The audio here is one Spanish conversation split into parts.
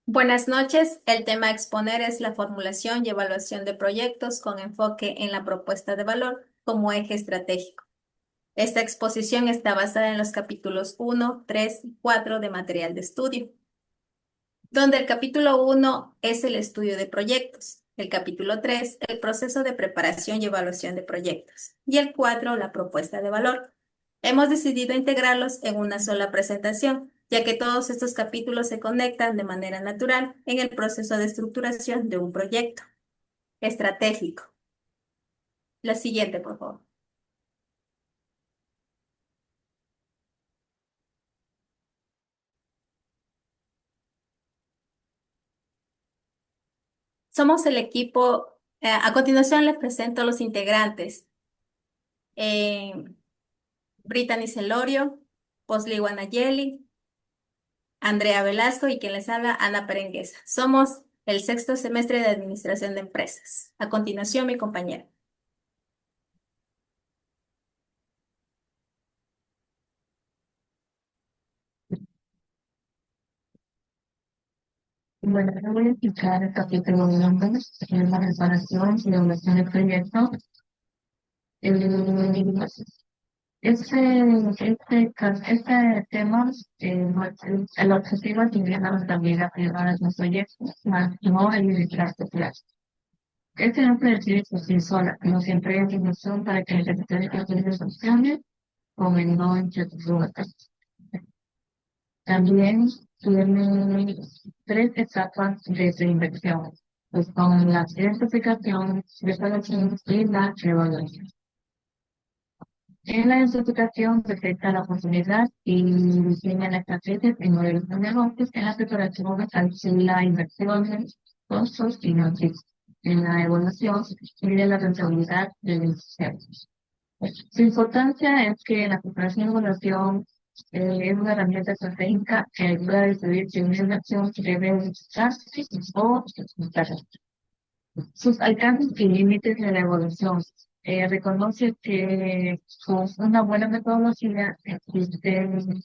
Buenas noches. El tema a exponer es la formulación y evaluación de proyectos con enfoque en la propuesta de valor como eje estratégico. Esta exposición está basada en los capítulos 1, 3 y 4 de material de estudio, donde el capítulo 1 es el estudio de proyectos, el capítulo 3 el proceso de preparación y evaluación de proyectos y el 4 la propuesta de valor. Hemos decidido integrarlos en una sola presentación, ya que todos estos capítulos se conectan de manera natural en el proceso de estructuración de un proyecto estratégico. La siguiente, por favor. Somos el equipo. A continuación les presento a los integrantes. Eh, Brittany Celorio, Posli Guanayeli, Andrea Velasco y quien les habla, Ana Perenguesa. Somos el sexto semestre de Administración de Empresas. A continuación, mi compañera. Bueno, yo voy a explicar el capítulo 1, que es la preparación y evaluación del proyecto. Eh, este tema, el objetivo es tener la rentabilidad privada de los proyectos, más no el bienestar popular. Este no puede decir por sí sola, no siempre hay información para que el secretario de opciones con el no entre tus También tiene tres etapas de su inversión, pues con la identificación, preparación y la evaluación. En la identificación detecta la oportunidad y diseña la estrategia y modelos de negocios. En la preparación calcula inversiones, costos y noticias. En la evaluación mide la rentabilidad del inversión. Su importancia es que la preparación y evaluación es una herramienta estratégica que ayuda a decidir si una inversión debe realizarse o ejecutarse. Sus alcances y límites de la evaluación. Reconoce que con una buena metodología existen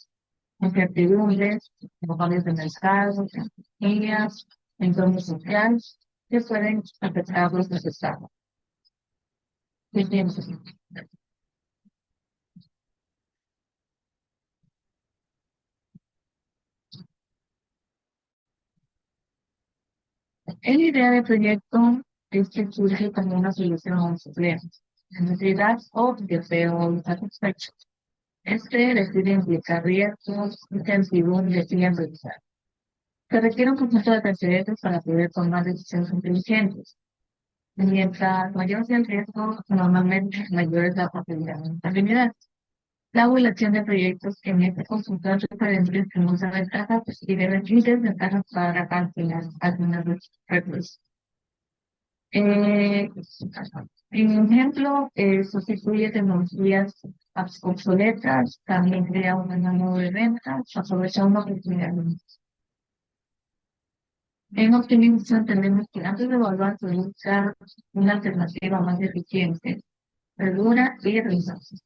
incertidumbres, mejores de mercado, estrategias, entornos sociales que pueden afectar los resultados. La idea de proyecto es que surge como una solución a un problema, necesidad o deseo insatisfecho. Este decide implicar riesgos, incertidumbres y ambigüedad. Se requiere un conjunto de precedentes para poder tomar decisiones inteligentes. Mientras mayor sea el riesgo, normalmente mayor es la posibilidad de rentabilidad. La evaluación de proyectos en este conjunto de referentes que muestran ventajas y desventajas para calcular algunos recursos. Eh, en ejemplo, sustituye tecnologías obsoletas, también crea un menú de ventas, aprovecha una oportunidad. En optimización tenemos que antes de evaluar, se buscar una alternativa más eficiente, segura y rentable.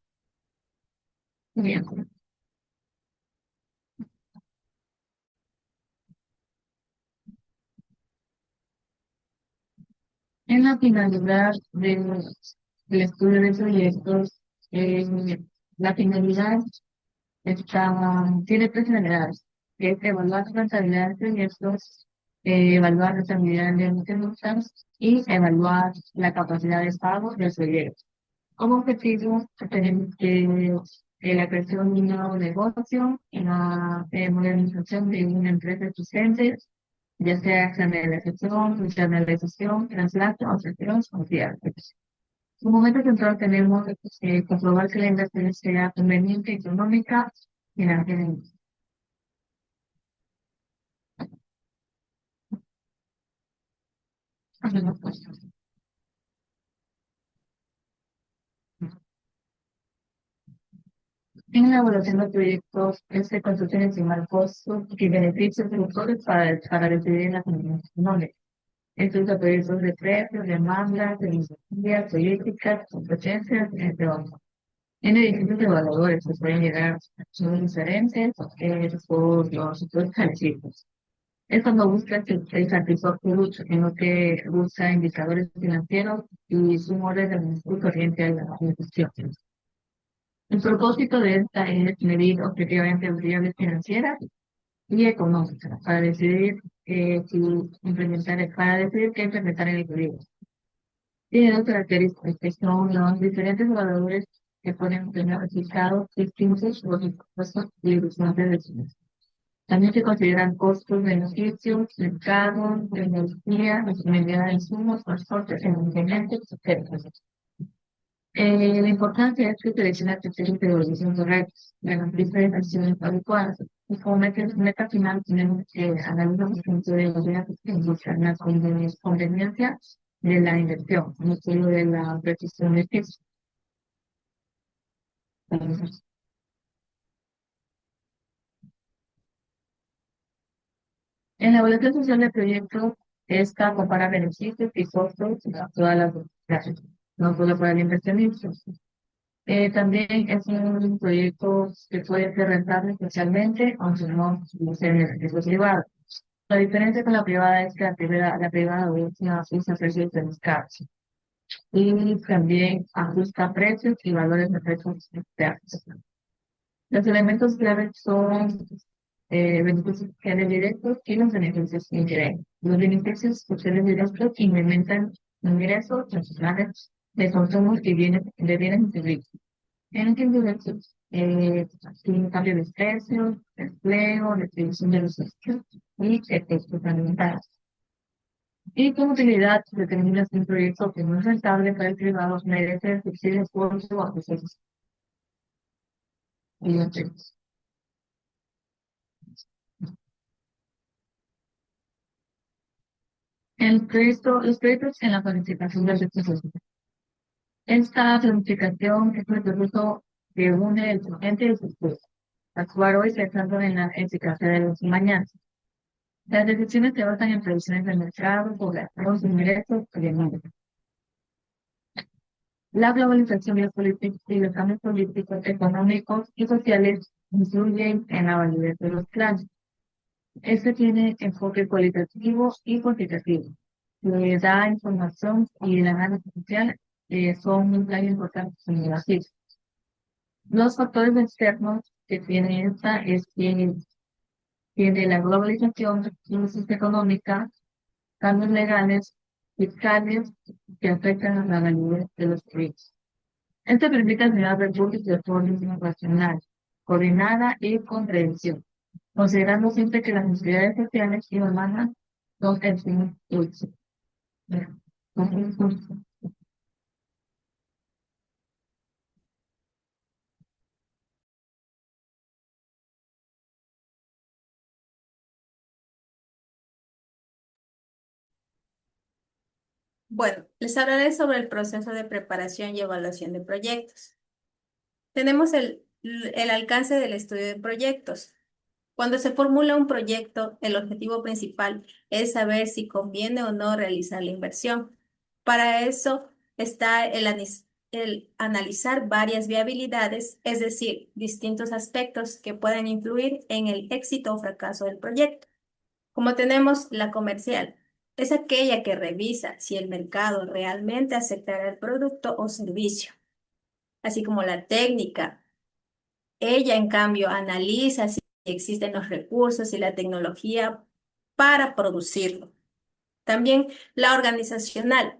Bien. En la finalidad del estudio de proyectos, eh, la finalidad tiene tres finalidades, que es evaluar la rentabilidad de proyectos, evaluar la rentabilidad de multiplicadas y evaluar la capacidad de pago del proyecto. Como objetivo, tenemos la creación de un nuevo negocio, la modernización de una empresa existente, ya sea externalización, internalización, traslado, asociación o cierre. En un momento central tenemos comprobar que la inversión sea conveniente, económica y financieramente. En la elaboración de proyectos, se consultan estimar costos y beneficios de los productores para decidir las inversiones. Estos proyectos de precios, demandas, tecnologías, políticas, competencias, entre otros. Tiene distintos evaluadores que pueden llegar a son diferentes por los sectores calificados. Esto no busca el satisfactor, sino que busca indicadores financieros y su orden de magnitud corriente a la gestión. El propósito de esta es medir objetivamente variables financieras y económicas para decidir para decidir qué implementar en el periodo. Tiene dos características que son los diferentes evaluadores que pueden tener resultados distintos por los costos y ilusiones de decisiones. También se consideran costos, beneficios, mercado, energía, disponibilidad de insumos, transporte, mantenimiento, etc. La importancia es que selecciona criterios de evaluación correctos, garantiza acciones adecuadas y como meta final tenemos que analizar los puntos de evaluación que buscan la conveniencia de la inversión, no solo de la precisión de texto. En la evaluación social del proyecto, esta compara beneficios y costos a todas las clases, no solo para el inversionista. También es un proyecto que puede ser rentable especialmente, aunque no sea en el sector privado. La diferencia con la privada es que la privada ajusta precios de mercados y también ajusta precios y valores de precios externos. Los elementos claves son beneficios sociales directos y los beneficios indirectos. Los beneficios sociales directos incrementan ingresos nacionales de consumo de bienes y servicios. En este indirecto, tiene cambio de precios, empleo, distribución de los servicios y efectos ambientales. Y como utilidad determina si un proyecto que no es rentable para el privado merece subsidios por su aplicación. Los proyectos en la planificación del recursos. Esta planificación es el proceso que une el presente y el futuro. Actuar hoy pensando en la eficacia de los mañana. Las decisiones se basan en previsiones del mercado, población, ingresos y demanda. La globalización y los cambios políticos, económicos y sociales influyen en la validez de los planes. Este tiene enfoque cualitativo y cuantitativo. Le da información y el análisis social son un plan importante en la ciencia. Los factores externos que tiene esta es que tiene la globalización, crisis económica, cambios legales, fiscales que afectan a la validez de los proyectos. Esto permite generar recursos de forma racional, coordinada y con prevención, considerando siempre que las necesidades sociales y humanas son el fin último. Bueno, les hablaré sobre el proceso de preparación y evaluación de proyectos. Tenemos el alcance del estudio de proyectos. Cuando se formula un proyecto, el objetivo principal es saber si conviene o no realizar la inversión. Para eso está el analizar varias viabilidades, es decir, distintos aspectos que pueden influir en el éxito o fracaso del proyecto. Como tenemos la comercial, es aquella que revisa si el mercado realmente aceptará el producto o servicio, así como la técnica. Ella, en cambio, analiza si existen los recursos y la tecnología para producirlo. También la organizacional.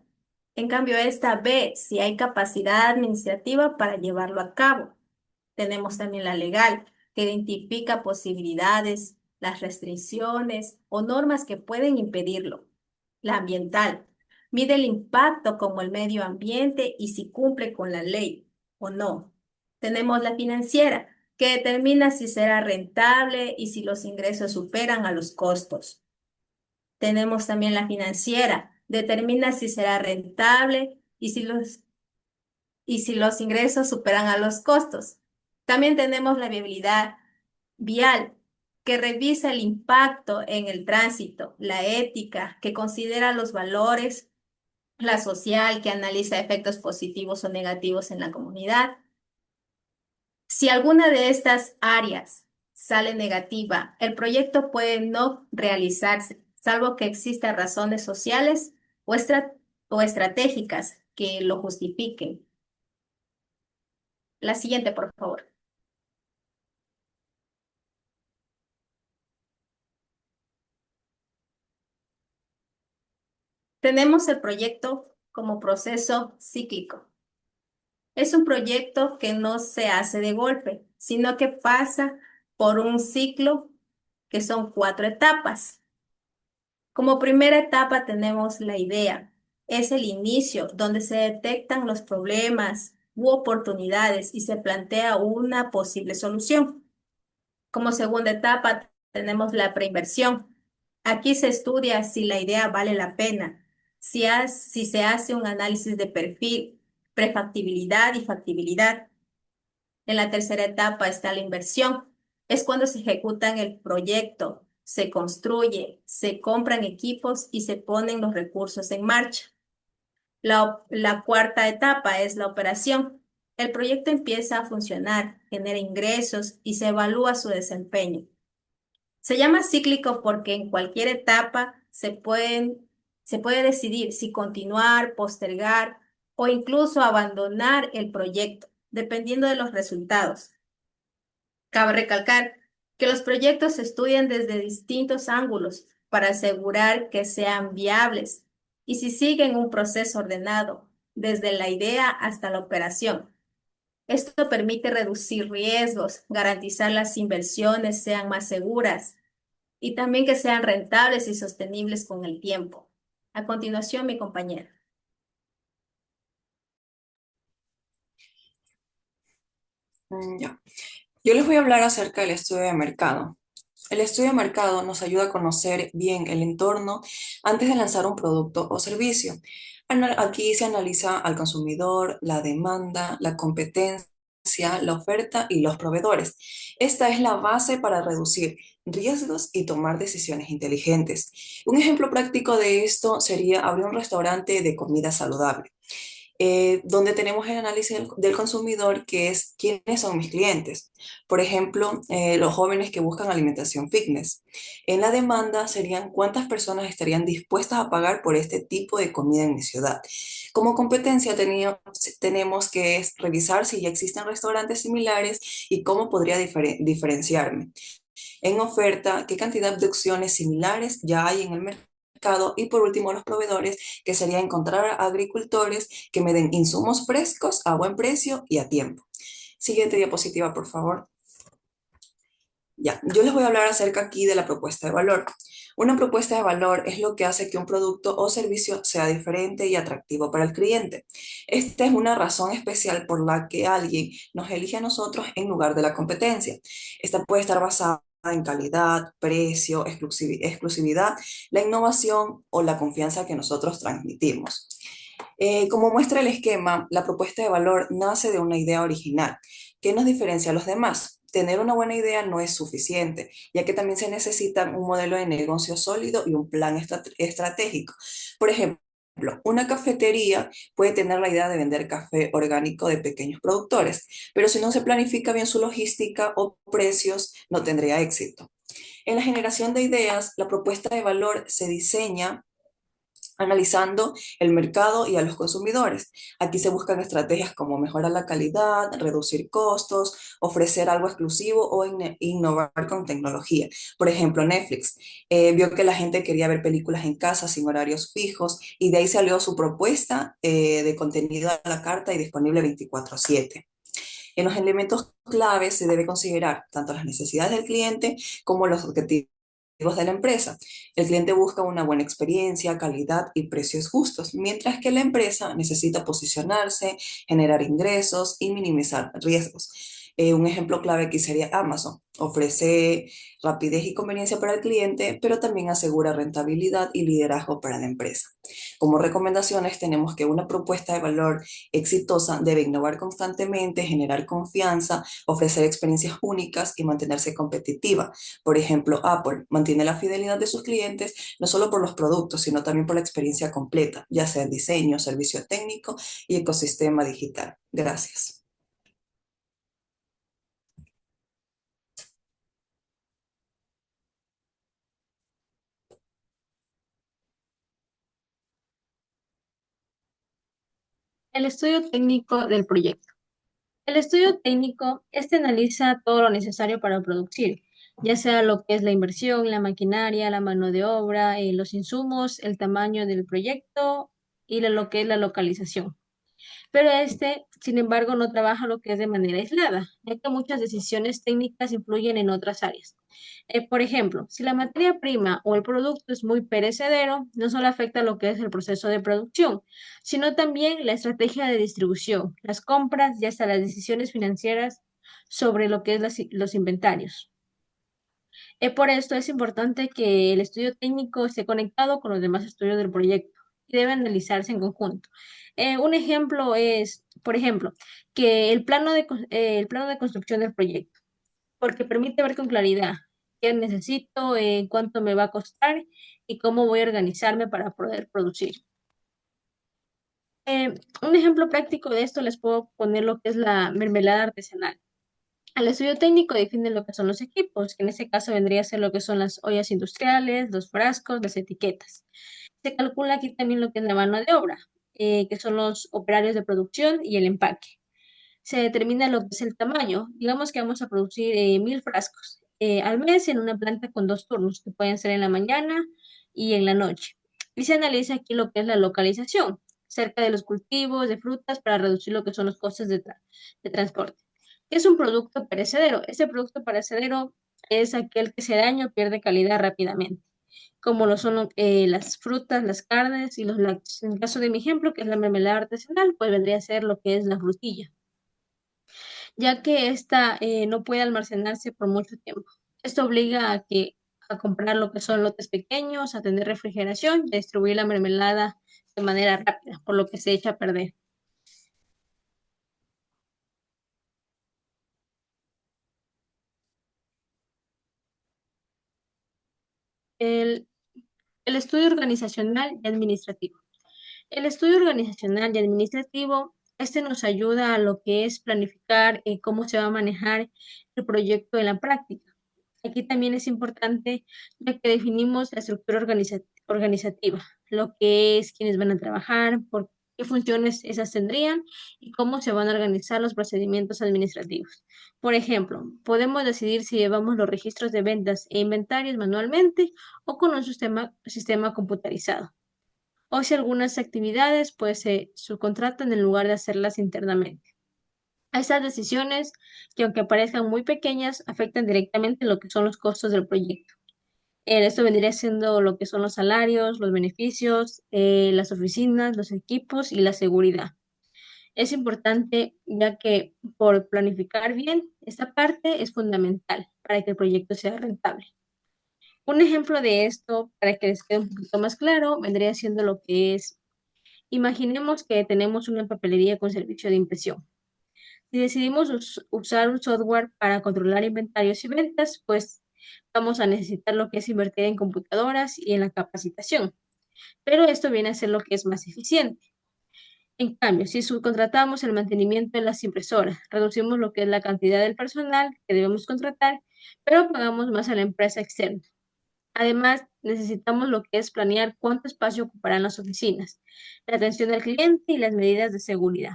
En cambio, esta ve si hay capacidad administrativa para llevarlo a cabo. Tenemos también la legal, que identifica posibilidades, las restricciones o normas que pueden impedirlo. La ambiental, mide el impacto como el medio ambiente y si cumple con la ley o no. Tenemos la financiera, que determina si será rentable y si los ingresos superan a los costos. Tenemos también la financiera, determina si será rentable y si los ingresos superan a los costos. También tenemos la viabilidad vial, que revisa el impacto en el tránsito, la ética, que considera los valores, la social, que analiza efectos positivos o negativos en la comunidad. Si alguna de estas áreas sale negativa. El proyecto puede no realizarse, salvo que existan razones sociales o, o estratégicas que lo justifiquen. La siguiente, por favor. Tenemos el proyecto como proceso cíclico. Es un proyecto que no se hace de golpe, sino que pasa por un ciclo que son 4 etapas. Como primera etapa tenemos la idea. Es el inicio donde se detectan los problemas u oportunidades y se plantea una posible solución. Como segunda etapa tenemos la preinversión. Aquí se estudia si la idea vale la pena, si se hace un análisis de perfil, prefactibilidad y factibilidad. En la tercera etapa está la inversión. Es cuando se ejecutan el proyecto, se construye, se compran equipos y se ponen los recursos en marcha. La cuarta etapa es la operación. El proyecto empieza a funcionar, genera ingresos y se evalúa su desempeño. Se llama cíclico porque en cualquier etapa se puede decidir si continuar, postergar o incluso abandonar el proyecto, dependiendo de los resultados. Cabe recalcar que los proyectos se estudian desde distintos ángulos para asegurar que sean viables y si siguen un proceso ordenado, desde la idea hasta la operación. Esto permite reducir riesgos, garantizar las inversiones sean más seguras y también que sean rentables y sostenibles con el tiempo. A continuación, mi compañera. Ya. Yo les voy a hablar acerca del estudio de mercado. El estudio de mercado nos ayuda a conocer bien el entorno antes de lanzar un producto o servicio. Aquí se analiza al consumidor, la demanda, la competencia, la oferta y los proveedores. Esta es la base para reducir riesgos y tomar decisiones inteligentes. Un ejemplo práctico de esto sería abrir un restaurante de comida saludable, donde tenemos el análisis del consumidor, que es quiénes son mis clientes. Por ejemplo, los jóvenes que buscan alimentación fitness. En la demanda serían cuántas personas estarían dispuestas a pagar por este tipo de comida en mi ciudad. Como competencia tenemos que revisar si ya existen restaurantes similares y cómo podría diferenciarme. En oferta, qué cantidad de opciones similares ya hay en el mercado. Y por último, los proveedores, que sería encontrar agricultores que me den insumos frescos a buen precio y a tiempo. Siguiente diapositiva, por favor. Ya, yo les voy a hablar acerca aquí de la propuesta de valor. Una propuesta de valor es lo que hace que un producto o servicio sea diferente y atractivo para el cliente. Esta es una razón especial por la que alguien nos elige a nosotros en lugar de la competencia. Esta puede estar basada en calidad, precio, exclusividad, la innovación o la confianza que nosotros transmitimos. Como muestra el esquema, la propuesta de valor nace de una idea original. ¿Qué nos diferencia a los demás? Tener una buena idea no es suficiente, ya que también se necesita un modelo de negocio sólido y un plan estratégico. Por ejemplo, una cafetería puede tener la idea de vender café orgánico de pequeños productores, pero si no se planifica bien su logística o precios, no tendría éxito. En la generación de ideas, la propuesta de valor se diseña analizando el mercado y a los consumidores. Aquí se buscan estrategias como mejorar la calidad, reducir costos, ofrecer algo exclusivo o innovar con tecnología. Por ejemplo, Netflix vio que la gente quería ver películas en casa sin horarios fijos y de ahí salió su propuesta de contenido a la carta y disponible 24/7. En los elementos claves se debe considerar tanto las necesidades del cliente como los objetivos de la empresa. El cliente busca una buena experiencia, calidad y precios justos, mientras que la empresa necesita posicionarse, generar ingresos y minimizar riesgos. Un ejemplo clave aquí sería Amazon. Ofrece rapidez y conveniencia para el cliente, pero también asegura rentabilidad y liderazgo para la empresa. Como recomendaciones tenemos que una propuesta de valor exitosa debe innovar constantemente, generar confianza, ofrecer experiencias únicas y mantenerse competitiva. Por ejemplo, Apple mantiene la fidelidad de sus clientes no solo por los productos, sino también por la experiencia completa, ya sea diseño, servicio técnico y ecosistema digital. Gracias. El estudio técnico del proyecto. El estudio técnico, analiza todo lo necesario para producir, ya sea lo que es la inversión, la maquinaria, la mano de obra, los insumos, el tamaño del proyecto y lo que es la localización. Pero sin embargo, no trabaja lo que es de manera aislada, ya que muchas decisiones técnicas influyen en otras áreas. Por ejemplo, si la materia prima o el producto es muy perecedero, no solo afecta lo que es el proceso de producción, sino también la estrategia de distribución, las compras y hasta las decisiones financieras sobre lo que es los inventarios. Por esto es importante que el estudio técnico esté conectado con los demás estudios del proyecto y debe analizarse en conjunto. Un ejemplo es, por ejemplo, que el plano de construcción del proyecto, porque permite ver con claridad qué necesito, cuánto me va a costar y cómo voy a organizarme para poder producir. Un ejemplo práctico de esto les puedo poner lo que es la mermelada artesanal. Al estudio técnico define lo que son los equipos, que en este caso vendría a ser lo que son las ollas industriales, los frascos, las etiquetas. Se calcula aquí también lo que es la mano de obra, que son los operarios de producción y el empaque. Se determina lo que es el tamaño. Digamos que vamos a producir 1000 frascos al mes en una planta con 2 turnos, que pueden ser en la mañana y en la noche. Y se analiza aquí lo que es la localización, cerca de los cultivos de frutas para reducir lo que son los costes de transporte. ¿Qué es un producto perecedero? Este producto perecedero es aquel que se daña o pierde calidad rápidamente, como lo son las frutas, las carnes y los lácteos. En el caso de mi ejemplo, que es la mermelada artesanal, pues vendría a ser lo que es la frutilla, ya que esta no puede almacenarse por mucho tiempo. Esto obliga a comprar lo que son lotes pequeños, a tener refrigeración y a distribuir la mermelada de manera rápida, por lo que se echa a perder. El, el estudio organizacional y administrativo. El estudio organizacional y administrativo, nos ayuda a lo que es planificar cómo se va a manejar el proyecto en la práctica. Aquí también es importante ya que definimos la estructura organizativa, lo que es quiénes van a trabajar, por qué funciones esas tendrían y cómo se van a organizar los procedimientos administrativos. Por ejemplo, podemos decidir si llevamos los registros de ventas e inventarios manualmente o con un sistema computarizado, o si algunas actividades pues se subcontratan en lugar de hacerlas internamente. Estas decisiones, que aunque parezcan muy pequeñas, afectan directamente lo que son los costos del proyecto. Esto vendría siendo lo que son los salarios, los beneficios, las oficinas, los equipos y la seguridad. Es importante ya que por planificar bien, esta parte es fundamental para que el proyecto sea rentable. Un ejemplo de esto, para que les quede un poquito más claro, vendría siendo lo que es: imaginemos que tenemos una papelería con servicio de impresión. Si decidimos usar un software para controlar inventarios y ventas, pues vamos a necesitar lo que es invertir en computadoras y en la capacitación. Pero esto viene a ser lo que es más eficiente. En cambio, si subcontratamos el mantenimiento de las impresoras, reducimos lo que es la cantidad del personal que debemos contratar, pero pagamos más a la empresa externa. Además, necesitamos lo que es planear cuánto espacio ocuparán las oficinas, la atención al cliente y las medidas de seguridad.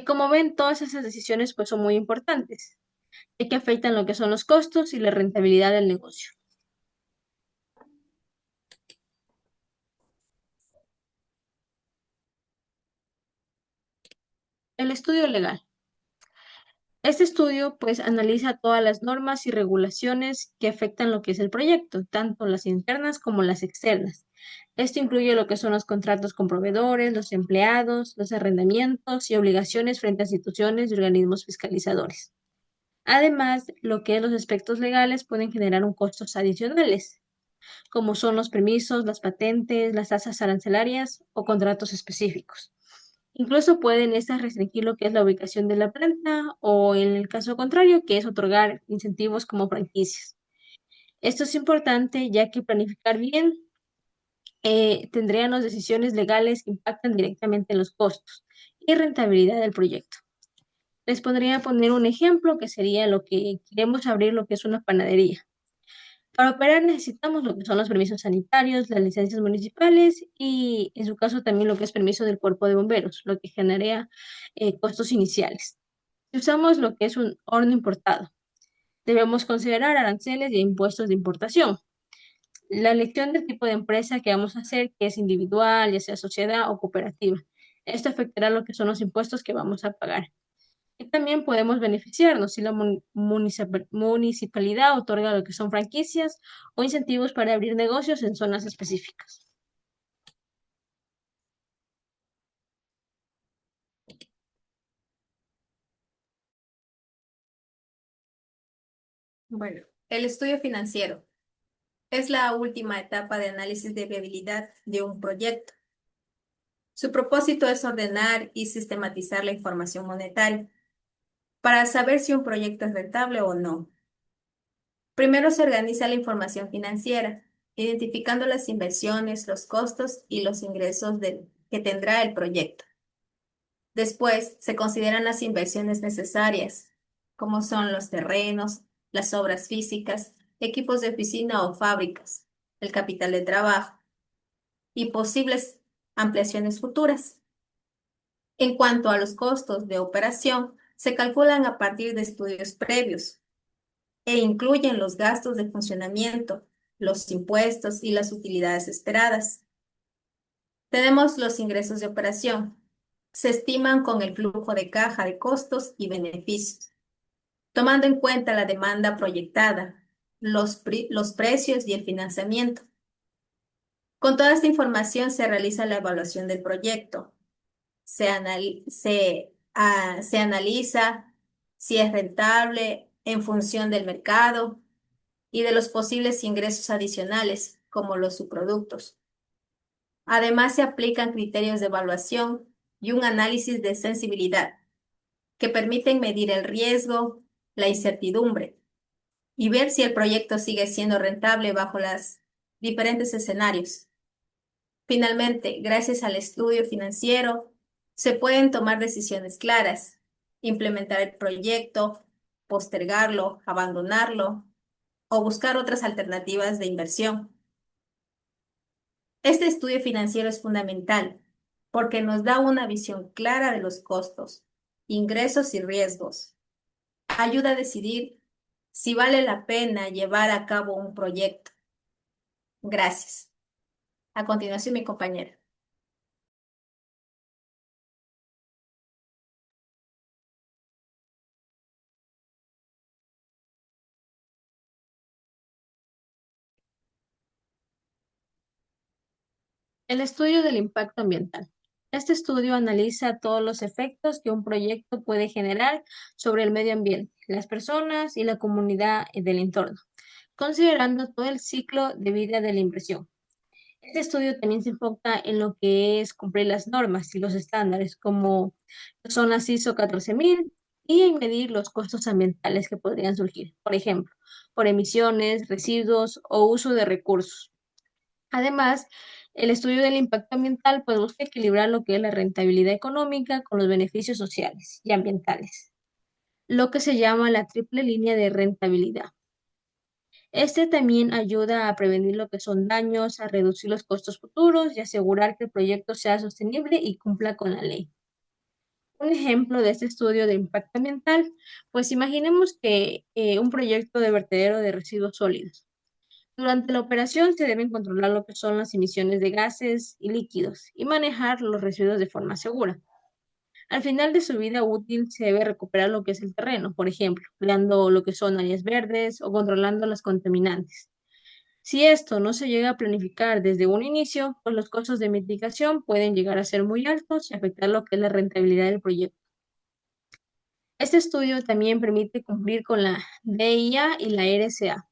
Como ven, todas esas decisiones pues son muy importantes, ya que afectan lo que son los costos y la rentabilidad del negocio. El estudio legal. Este estudio pues analiza todas las normas y regulaciones que afectan lo que es el proyecto, tanto las internas como las externas. Esto incluye lo que son los contratos con proveedores, los empleados, los arrendamientos y obligaciones frente a instituciones y organismos fiscalizadores. Además, lo que es los aspectos legales pueden generar costos adicionales, como son los permisos, las patentes, las tasas arancelarias o contratos específicos. Incluso pueden estas restringir lo que es la ubicación de la planta o, en el caso contrario, que es otorgar incentivos como franquicias. Esto es importante ya que planificar bien tendrían las decisiones legales que impactan directamente en los costos y rentabilidad del proyecto. Les podría poner un ejemplo que sería lo que queremos abrir, lo que es una panadería. Para operar necesitamos lo que son los permisos sanitarios, las licencias municipales y en su caso también lo que es permiso del cuerpo de bomberos, lo que genera costos iniciales. Si usamos lo que es un horno importado, debemos considerar aranceles y impuestos de importación. La elección del tipo de empresa que vamos a hacer, que es individual, ya sea sociedad o cooperativa. Esto afectará lo que son los impuestos que vamos a pagar. Y también podemos beneficiarnos si la municipalidad otorga lo que son franquicias o incentivos para abrir negocios en zonas específicas. Bueno, el estudio financiero es la última etapa de análisis de viabilidad de un proyecto. Su propósito es ordenar y sistematizar la información monetaria para saber si un proyecto es rentable o no. Primero se organiza la información financiera, identificando las inversiones, los costos y los ingresos que tendrá el proyecto. Después se consideran las inversiones necesarias, como son los terrenos, las obras físicas, equipos de oficina o fábricas, el capital de trabajo y posibles ampliaciones futuras. En cuanto a los costos de operación, se calculan a partir de estudios previos e incluyen los gastos de funcionamiento, los impuestos y las utilidades esperadas. Tenemos los ingresos de operación. Se estiman con el flujo de caja de costos y beneficios, tomando en cuenta la demanda proyectada, los precios y el financiamiento. Con toda esta información se realiza la evaluación del proyecto. Se analiza si es rentable en función del mercado y de los posibles ingresos adicionales, como los subproductos. Además, se aplican criterios de evaluación y un análisis de sensibilidad que permiten medir el riesgo, la incertidumbre y ver si el proyecto sigue siendo rentable bajo los diferentes escenarios. Finalmente, gracias al estudio financiero, se pueden tomar decisiones claras, implementar el proyecto, postergarlo, abandonarlo o buscar otras alternativas de inversión. Este estudio financiero es fundamental porque nos da una visión clara de los costos, ingresos y riesgos. Ayuda a decidir si vale la pena llevar a cabo un proyecto. Gracias. A continuación, mi compañera. El estudio del impacto ambiental. Este estudio analiza todos los efectos que un proyecto puede generar sobre el medio ambiente, las personas y la comunidad del entorno, considerando todo el ciclo de vida de la inversión. Este estudio también se enfoca en lo que es cumplir las normas y los estándares, como son las ISO 14000, y en medir los costos ambientales que podrían surgir, por ejemplo, por emisiones, residuos o uso de recursos. Además, el estudio del impacto ambiental pues, busca equilibrar lo que es la rentabilidad económica con los beneficios sociales y ambientales, lo que se llama la triple línea de rentabilidad. Este también ayuda a prevenir lo que son daños, a reducir los costos futuros y asegurar que el proyecto sea sostenible y cumpla con la ley. Un ejemplo de este estudio de impacto ambiental, pues imaginemos que un proyecto de vertedero de residuos sólidos. Durante la operación se deben controlar lo que son las emisiones de gases y líquidos y manejar los residuos de forma segura. Al final de su vida útil se debe recuperar lo que es el terreno, por ejemplo, creando lo que son áreas verdes o controlando las contaminantes. Si esto no se llega a planificar desde un inicio, pues los costos de mitigación pueden llegar a ser muy altos y afectar lo que es la rentabilidad del proyecto. Este estudio también permite cumplir con la DIA y la RSA,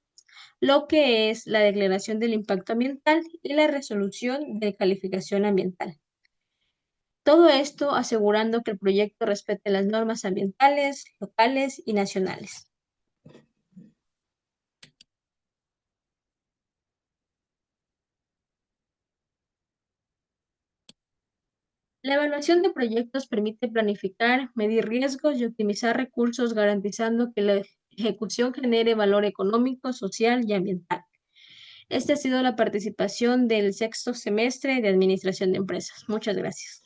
lo que es la declaración del impacto ambiental y la resolución de calificación ambiental. Todo esto asegurando que el proyecto respete las normas ambientales, locales y nacionales. La evaluación de proyectos permite planificar, medir riesgos y optimizar recursos, garantizando que la ejecución genere valor económico, social y ambiental. Esta ha sido la participación del sexto semestre de Administración de Empresas. Muchas gracias.